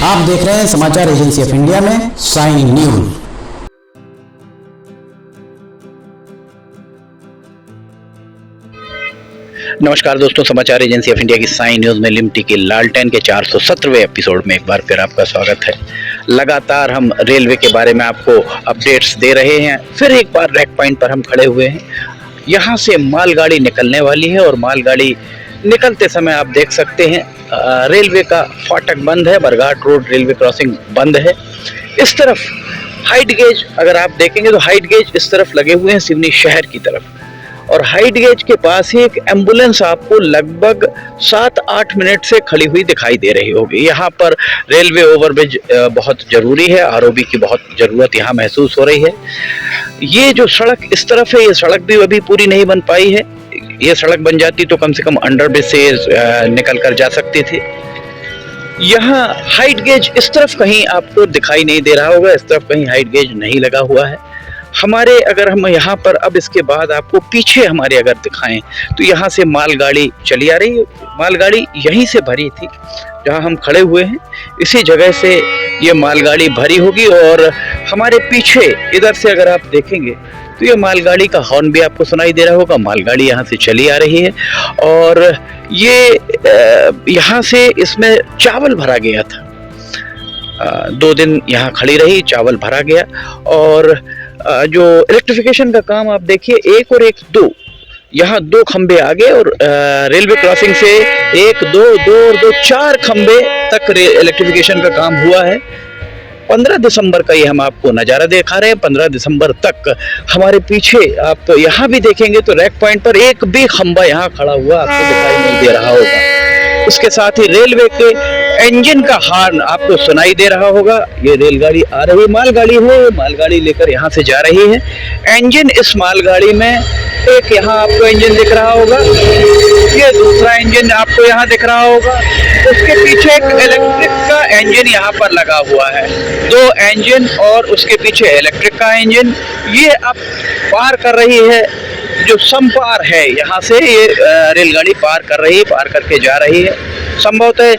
आप देख रहे हैं समाचार एजेंसी ऑफ इंडिया में साइन न्यूज। नमस्कार दोस्तों, समाचार एजेंसी ऑफ इंडिया की साइन न्यूज में लिमटी के लालटेन के 417वें एपिसोड में एक बार फिर आपका स्वागत है। लगातार हम रेलवे के बारे में आपको अपडेट्स दे रहे हैं। फिर एक बार रैक पॉइंट पर हम खड़े हुए हैं। यहाँ से मालगाड़ी निकलने वाली है और मालगाड़ी निकलते समय आप देख सकते हैं रेलवे का फाटक बंद है, बरघाट रोड रेलवे क्रॉसिंग बंद है। इस तरफ हाइट गेज अगर आप देखेंगे तो हाइट गेज इस तरफ लगे हुए हैं सिवनी शहर की तरफ, और हाइट गेज के पास ही एक एम्बुलेंस आपको लगभग 7-8 मिनट से खड़ी हुई दिखाई दे रही होगी। यहाँ पर रेलवे ओवरब्रिज बहुत ज़रूरी है, आरओबी की बहुत ज़रूरत यहाँ महसूस हो रही है। ये जो सड़क इस तरफ है, ये सड़क भी अभी पूरी नहीं बन पाई है। ये सड़क बन जाती तो कम से कम अंडरब्रिज से निकल कर जा सकती थी। यहाँ हाइट गेज इस तरफ कहीं आपको दिखाई नहीं दे रहा होगा, इस तरफ कहीं हाइट गेज नहीं लगा हुआ है हमारे। अगर हम यहाँ पर अब इसके बाद आपको पीछे हमारे अगर दिखाएं तो यहाँ से मालगाड़ी चली आ रही है। मालगाड़ी यहीं से भरी थी जहाँ हम खड़े हुए हैं, इसी जगह से ये मालगाड़ी भरी होगी। और हमारे पीछे इधर से अगर आप देखेंगे तो ये मालगाड़ी का हॉर्न भी आपको सुनाई दे रहा होगा। मालगाड़ी यहाँ से चली आ रही है और ये यहाँ से इसमें चावल भरा गया था। 2 दिन यहाँ खड़ी रही, चावल भरा गया। और जो इलेक्ट्रिफिकेशन का काम आप देखिए, 1 और 1 2 यहाँ 2 खंबे आगे और रेलवे क्रॉसिंग से 1 2 2 और 2 4 खंबे तक इलेक्ट्रिफिकेशन का काम हुआ है। 15 दिसंबर का ये हम आपको नज़ारा दिखा रहे हैं। 15 दिसंबर तक हमारे पीछे आप यहाँ भी देखेंगे तो रैक पॉइंट पर एक भी खंबा यहाँ खड़ा हुआ आपको दिखाई नहीं दे रहा होगा। उसके साथ ही रेलवे के इंजन का हॉर्न आपको सुनाई दे रहा होगा। ये रेलगाड़ी आ रही है, मालगाड़ी है, मालगाड़ी लेकर यहाँ से जा रही है। इंजन इस मालगाड़ी में एक यहाँ आपको इंजन दिख रहा होगा, ये दूसरा इंजन आपको यहाँ दिख रहा होगा। उसके पीछे एक इलेक्ट्रिक का इंजन यहाँ पर लगा हुआ है, 2 इंजन और उसके पीछे इलेक्ट्रिक का इंजन। ये अब पार कर रही है, जो समपार है यहाँ से ये रेलगाड़ी पार कर रही है, पार करके जा रही है। संभवतः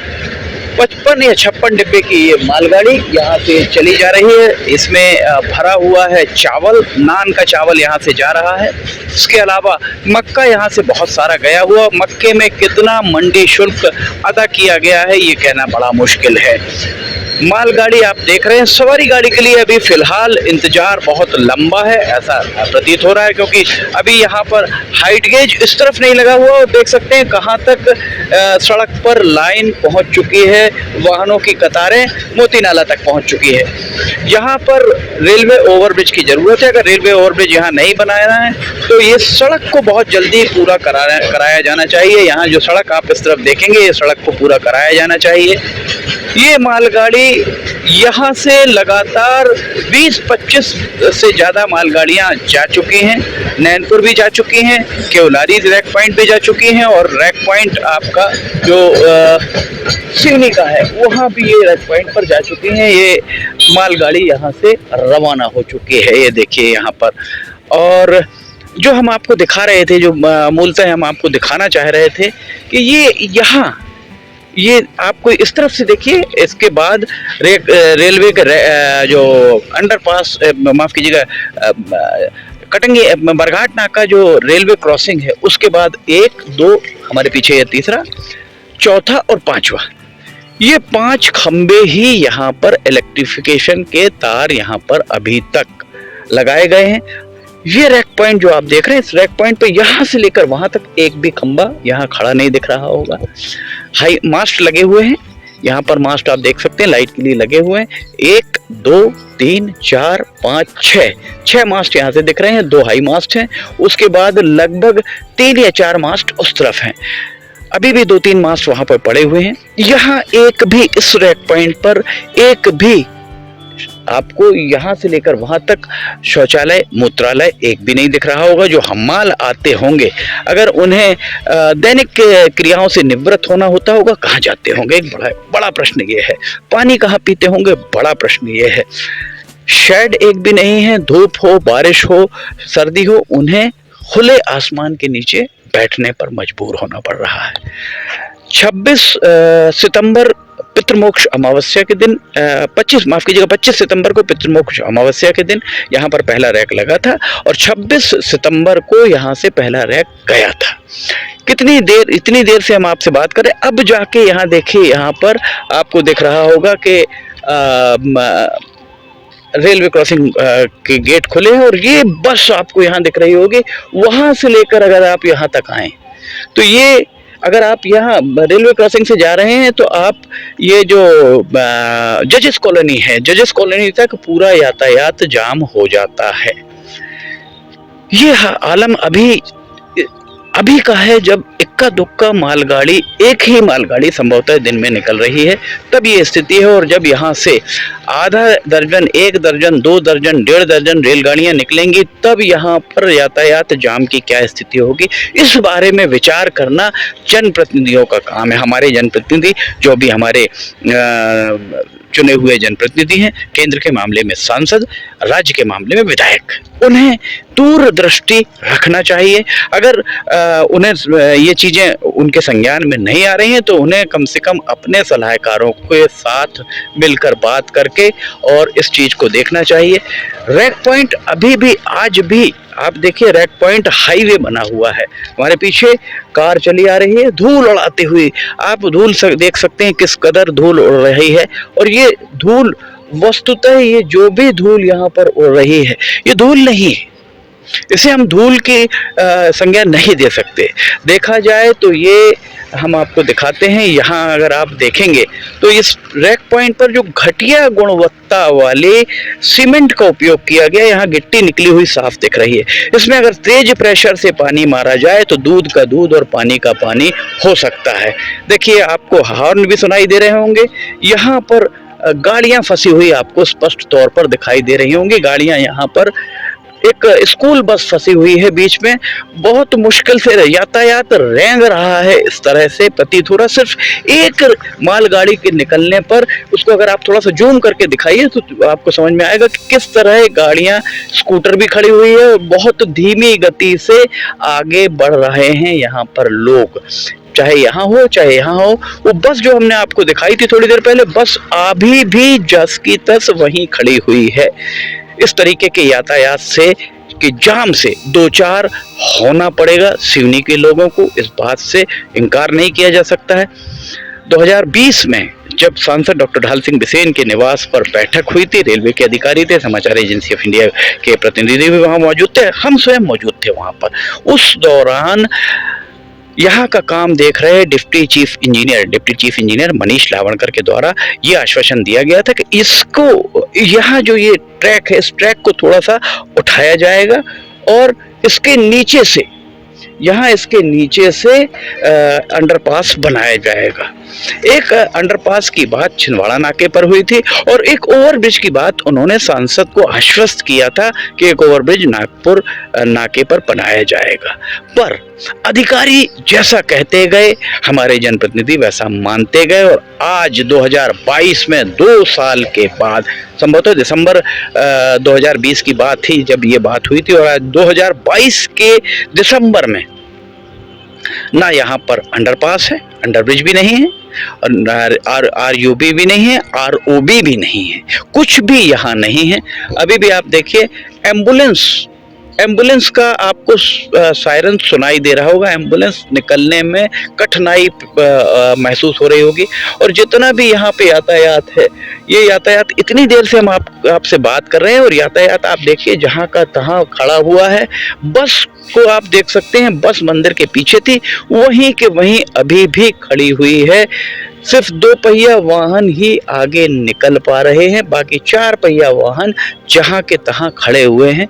55 या 56 डिब्बे की ये मालगाड़ी यहाँ से चली जा रही है। इसमें भरा हुआ है चावल, नान का चावल यहाँ से जा रहा है। इसके अलावा मक्का यहाँ से बहुत सारा गया हुआ। मक्के में कितना मंडी शुल्क अदा किया गया है ये कहना बड़ा मुश्किल है। मालगाड़ी आप देख रहे हैं, सवारी गाड़ी के लिए अभी फिलहाल इंतजार बहुत लंबा है ऐसा प्रतीत हो रहा है, क्योंकि अभी यहाँ पर हाइट गेज इस तरफ नहीं लगा हुआ। और देख सकते हैं कहाँ तक सड़क पर लाइन पहुँच चुकी है, वाहनों की कतारें मोती नाला तक पहुँच चुकी है। यहाँ पर रेलवे ओवरब्रिज की ज़रूरत है। अगर रेलवे ओवरब्रिज यहाँ नहीं बनाया है तो ये सड़क को बहुत जल्दी पूरा कराया जाना चाहिए। यहाँ जो सड़क आप इस तरफ देखेंगे, ये सड़क को पूरा कराया जाना चाहिए। ये मालगाड़ी यहाँ से लगातार 20-25 से ज़्यादा मालगाड़ियाँ जा चुकी हैं। नैनपुर भी जा चुकी हैं, केवलारी रैक पॉइंट भी जा चुकी हैं, और रैक पॉइंट आपका जो सिवनी का है वहाँ भी ये रैक पॉइंट पर जा चुकी हैं। ये मालगाड़ी यहाँ से रवाना हो चुकी है, ये देखिए यहाँ पर। और जो हम आपको दिखा रहे थे, जो मूलतः हम आपको दिखाना चाह रहे थे कि ये आपको इस तरफ से देखिए। इसके बाद रेलवे का जो अंडरपास, माफ़ कीजिएगा, कटंगी बरघाट नाका जो रेलवे क्रॉसिंग है, उसके बाद 1 2 हमारे पीछे, ये तीसरा, चौथा और 5वां, ये 5 खंबे ही यहाँ पर इलेक्ट्रिफिकेशन के तार यहाँ पर अभी तक लगाए गए हैं। ये रैक पॉइंट जो आप देख रहे हैं, इस रैक पॉइंट पे यहाँ से लेकर वहां तक एक भी खंबा यहाँ खड़ा नहीं दिख रहा होगा। हाई मास्ट लगे हुए हैं यहाँ पर, मास्ट आप देख सकते हैं लाइट के लिए लगे हुए हैं। 1 2 3 4 5 6 मास्ट यहाँ से दिख रहे हैं। 2 हाई मास्ट हैं, उसके बाद लगभग 3 या 4 मास्ट उस तरफ हैं। अभी भी 2-3 मास्ट वहां पर पड़े हुए हैं। यहाँ एक भी इस रैक पॉइंट पर एक भी आपको यहाँ से लेकर वहां तक शौचालय मूत्रालय एक भी नहीं दिख रहा होगा। जो हमाल आते होंगे, अगर उन्हें दैनिक क्रियाओं से निवृत्त होना होता होगा, कहाँ जाते होंगे? एक बड़ा प्रश्न ये है। पानी कहाँ पीते होंगे? बड़ा प्रश्न ये है। शेड एक भी नहीं है, धूप हो, बारिश हो, सर्दी हो, उन्हें खुले आसमान के नीचे बैठने पर मजबूर होना पड़ रहा है। 26 सितंबर पितृमोक्ष अमावस्या के दिन 25 सितंबर को पितृमोक्ष अमावस्या के दिन यहाँ पर पहला रैक लगा था और 26 सितंबर को यहाँ से पहला रैक गया था। इतनी देर से हम आपसे बात करें, अब जाके यहाँ देखिए, यहाँ पर आपको दिख रहा होगा कि रेलवे क्रॉसिंग के गेट खुले हैं और ये बस आपको यहाँ दिख रही होगी। वहां से लेकर अगर आप यहाँ तक आए तो ये, अगर आप यहाँ रेलवे क्रॉसिंग से जा रहे हैं तो आप ये जो जजेस कॉलोनी है, जजेस कॉलोनी तक पूरा यातायात जाम हो जाता है। ये आलम अभी का है जब इक्का दुक्का मालगाड़ी, एक ही मालगाड़ी संभवतः दिन में निकल रही है, तब ये स्थिति है। और जब यहाँ से आधा दर्जन, 1 दर्जन, 2 दर्जन, 1.5 दर्जन रेलगाड़ियाँ निकलेंगी, तब यहाँ पर यातायात जाम की क्या स्थिति होगी, इस बारे में विचार करना जनप्रतिनिधियों का काम है। हमारे जनप्रतिनिधि, जो भी हमारे चुने हुए जनप्रतिनिधि हैं, केंद्र के मामले में सांसद, राज्य के मामले में विधायक, उन्हें दूरदृष्टि रखना चाहिए। अगर उन्हें ये चीज़ें उनके संज्ञान में नहीं आ रही हैं तो उन्हें कम से कम अपने सलाहकारों के साथ मिलकर बात करके और इस चीज़ को देखना चाहिए। रैक पॉइंट अभी भी, आज भी आप देखिए, रैक पॉइंट हाईवे बना हुआ है। हमारे पीछे कार चली आ रही है धूल उड़ाते हुए, आप धूल देख सकते हैं किस कदर धूल उड़ रही है। और ये धूल, वस्तुतः ये जो भी धूल यहाँ पर उड़ रही है, ये धूल नहीं है, इसे हम धूल की संज्ञा नहीं दे सकते। देखा जाए तो ये हम आपको दिखाते हैं, यहाँ अगर आप देखेंगे तो इस रैक पॉइंट पर जो घटिया गुणवत्ता वाले सीमेंट का उपयोग किया गया, यहाँ गिट्टी निकली हुई साफ दिख रही है। इसमें अगर तेज प्रेशर से पानी मारा जाए तो दूध का दूध और पानी का पानी हो सकता है। देखिए, आपको हॉर्न भी सुनाई दे रहे होंगे। यहाँ पर गाड़ियाँ फंसी हुई आपको स्पष्ट तौर पर दिखाई दे रही होंगी। गाड़ियाँ, यहाँ पर एक स्कूल बस फंसी हुई है बीच में, बहुत मुश्किल से यातायात रेंग रहा है। इस तरह से प्रतीत हो रहा, सिर्फ एक मालगाड़ी के निकलने पर, उसको अगर आप थोड़ा सा जूम करके दिखाइए तो आपको समझ में आएगा कि किस तरह गाड़ियां, स्कूटर भी खड़ी हुई है, बहुत धीमी गति से आगे बढ़ रहे हैं यहाँ पर लोग, चाहे यहाँ हो चाहे यहाँ हो। वो बस जो हमने आपको दिखाई थी थोड़ी देर पहले, बस अभी भी जस की तस वहीं खड़ी हुई है। इस तरीके के यातायात से, कि जाम से दो चार होना पड़ेगा सिवनी के लोगों को, इस बात से इनकार नहीं किया जा सकता है। 2020 में जब सांसद डॉक्टर ढाल सिंह बिसेन के निवास पर बैठक हुई थी, रेलवे के अधिकारी थे, समाचार एजेंसी ऑफ इंडिया के प्रतिनिधि भी वहां मौजूद थे, हम स्वयं मौजूद थे वहां पर। उस दौरान यहाँ का काम देख रहे डिप्टी चीफ इंजीनियर मनीष लावणकर के द्वारा ये आश्वासन दिया गया था कि इसको, यहाँ जो ये ट्रैक है, इस ट्रैक को थोड़ा सा उठाया जाएगा और इसके नीचे से, यहाँ इसके नीचे से अंडरपास बनाया जाएगा। एक अंडरपास की बात छिंदवाड़ा नाके पर हुई थी और एक ओवरब्रिज की बात उन्होंने सांसद को आश्वस्त किया था कि एक ओवरब्रिज नागपुर नाके पर बनाया जाएगा। पर अधिकारी जैसा कहते गए, हमारे जनप्रतिनिधि वैसा मानते गए और आज 2022 में 2 साल के बाद, संभवतः दिसंबर 2020 की बात थी जब ये बात हुई थी, और आज 2022 के दिसंबर में ना यहाँ पर अंडरपास है, अंडरब्रिज भी नहीं है, और RUB भी नहीं है, ROB भी नहीं है, कुछ भी यहाँ नहीं है। अभी भी आप देखिए, एम्बुलेंस का आपको सायरन सुनाई दे रहा होगा, एम्बुलेंस निकलने में कठिनाई महसूस हो रही होगी। और जितना भी यहाँ पे यातायात है, ये यातायात, इतनी देर से हम आपसे बात कर रहे हैं और यातायात आप देखिए जहाँ का तहाँ खड़ा हुआ है। बस को आप देख सकते हैं, बस मंदिर के पीछे थी, वहीं के वहीं अभी भी खड़ी हुई है। सिर्फ 2 पहिया वाहन ही आगे निकल पा रहे हैं, बाकी 4 पहिया वाहन जहाँ के तहाँ खड़े हुए हैं।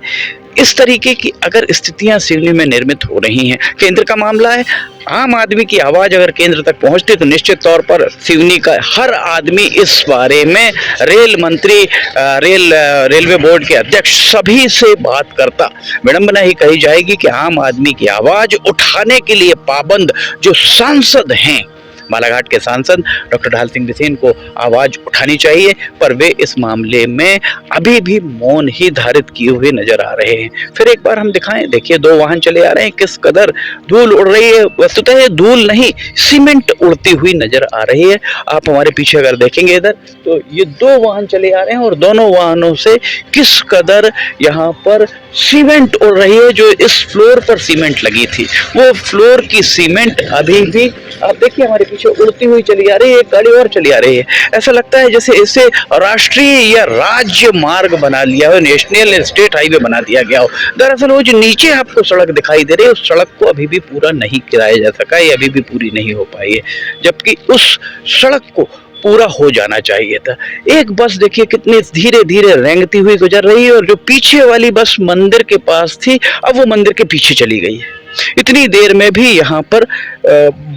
इस तरीके की अगर स्थितियां सिवनी में निर्मित हो रही हैं, केंद्र का मामला है, आम आदमी की आवाज अगर केंद्र तक पहुंचती तो निश्चित तौर पर सिवनी का हर आदमी इस बारे में रेल मंत्री, रेलवे बोर्ड के अध्यक्ष सभी से बात करता। विडंबना ही कही जाएगी कि आम आदमी की आवाज उठाने के लिए पाबंद जो सांसद हैं, बालाघाट के सांसद डॉक्टर ढाल सिंह बिसेन को आवाज उठानी चाहिए, पर वे इस मामले में अभी भी मौन ही धारित किए हुए नजर आ रहे हैं। फिर एक बार हम दिखाएं, देखिए 2 वाहन चले आ रहे हैं, किस कदर धूल उड़ रही है। वस्तुतः ये धूल नहीं, सीमेंट उड़ती हुई नजर आ रही है। आप हमारे पीछे अगर देखेंगे इधर, तो ये 2 वाहन चले आ रहे हैं और दोनों वाहनों से किस कदर यहाँ पर सीमेंट उड़ रही है। जो इस फ्लोर पर सीमेंट लगी थी, वो फ्लोर की सीमेंट अभी भी आप देखिए हमारे पीछे उड़ती हुई चली आ रही है। एक गाड़ी और चली आ रही है, ऐसा लगता है जैसे इसे राष्ट्रीय या राज्य मार्ग बना लिया हो, नेशनल स्टेट हाईवे बना दिया गया हो। दरअसल वो जो नीचे आपको सड़क दिखाई दे रही है, उस सड़क को अभी भी पूरा नहीं किया जा सका है, अभी भी पूरी नहीं हो पाई है, जबकि उस सड़क को पूरा हो जाना चाहिए था। एक बस देखिए कितनी धीरे धीरे रेंगती हुई गुजर रही है, और जो पीछे वाली बस मंदिर के पास थी, अब वो मंदिर के पीछे चली गई है। इतनी देर में भी यहाँ पर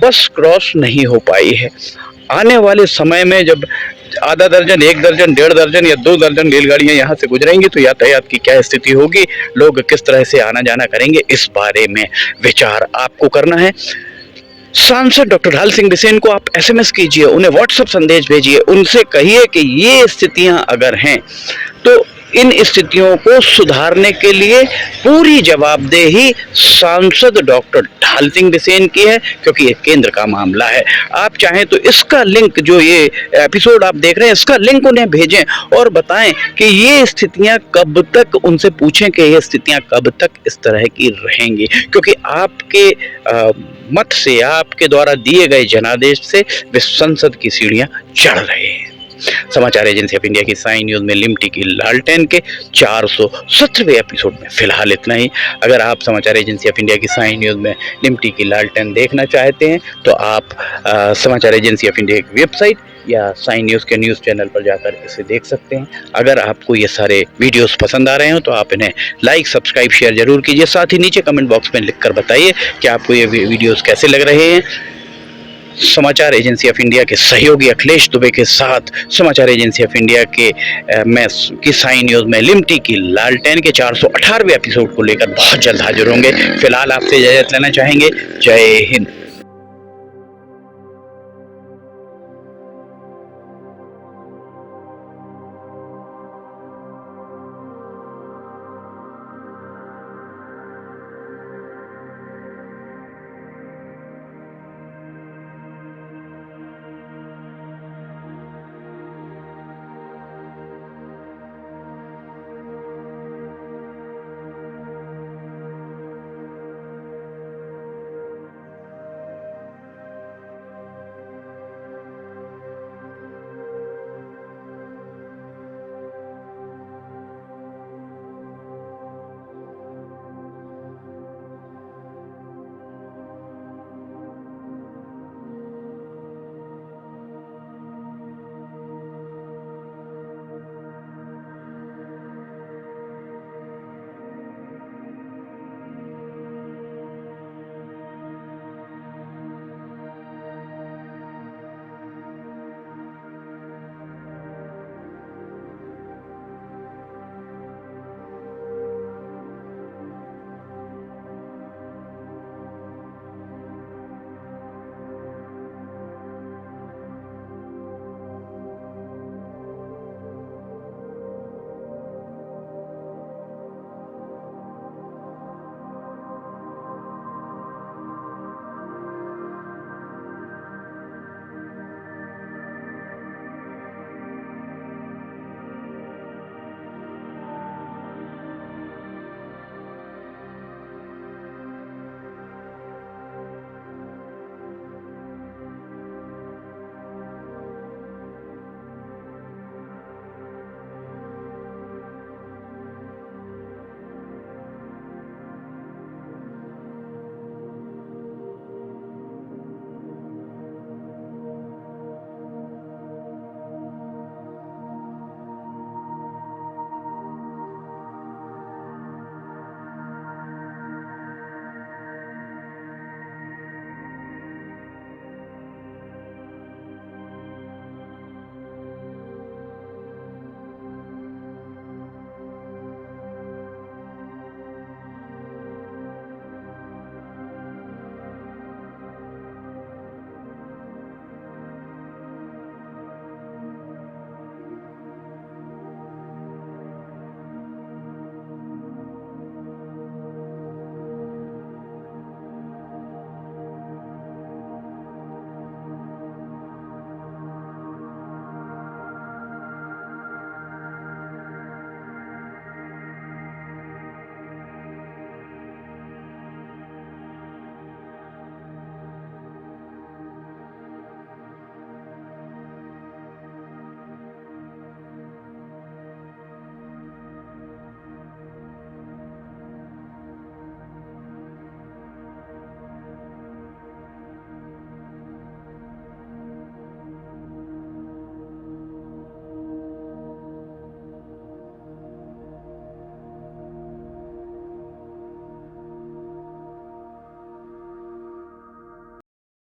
बस क्रॉस नहीं हो पाई है। आने वाले समय में जब आधा दर्जन, 1 दर्जन, 1.5 दर्जन या 2 दर्जन रेलगाड़ियां यहाँ से गुजरेंगी, तो यातायात की क्या स्थिति होगी, लोग किस तरह से आना जाना करेंगे, इस बारे में विचार आपको करना है। सांसद डॉक्टर ढाल सिंह बिसेन को आप SMS कीजिए, उन्हें व्हाट्सएप संदेश भेजिए, उनसे कहिए कि ये स्थितियां अगर हैं तो इन स्थितियों को सुधारने के लिए पूरी जवाबदेही सांसद डॉक्टर ढाल सिंह बिसेन की है, क्योंकि ये केंद्र का मामला है। आप चाहें तो इसका लिंक, जो ये एपिसोड आप देख रहे हैं, इसका लिंक उन्हें भेजें और बताएं कि ये स्थितियां कब तक, उनसे पूछें कि ये स्थितियां कब तक इस तरह की रहेंगी, क्योंकि आपके मत से, आपके द्वारा दिए गए जनादेश से वे संसद की सीढ़ियां चढ़ रहे हैं। समाचार एजेंसी ऑफ इंडिया की साइन न्यूज में लिमटी की लालटेन के 417वें एपिसोड में फिलहाल इतना ही। अगर आप समाचार एजेंसी ऑफ इंडिया की साइन न्यूज में लिमटी की लालटेन देखना चाहते हैं, तो आप समाचार एजेंसी ऑफ इंडिया की वेबसाइट या साइन न्यूज़ के न्यूज़ चैनल पर जाकर इसे देख सकते हैं। अगर आपको ये सारे वीडियोस पसंद आ रहे हो, तो आप इन्हें लाइक, सब्सक्राइब, शेयर जरूर कीजिए। साथ ही नीचे कमेंट बॉक्स में लिखकर बताइए कि आपको ये वीडियोस कैसे लग रहे हैं। समाचार एजेंसी ऑफ इंडिया के सहयोगी अखिलेश दुबे के साथ समाचार एजेंसी ऑफ इंडिया के की साइन न्यूज़ में लिमटी की लालटेन के 418वें एपिसोड को लेकर बहुत जल्द हाजिर होंगे। फिलहाल आपसे इजाजत लेना चाहेंगे। जय हिंद।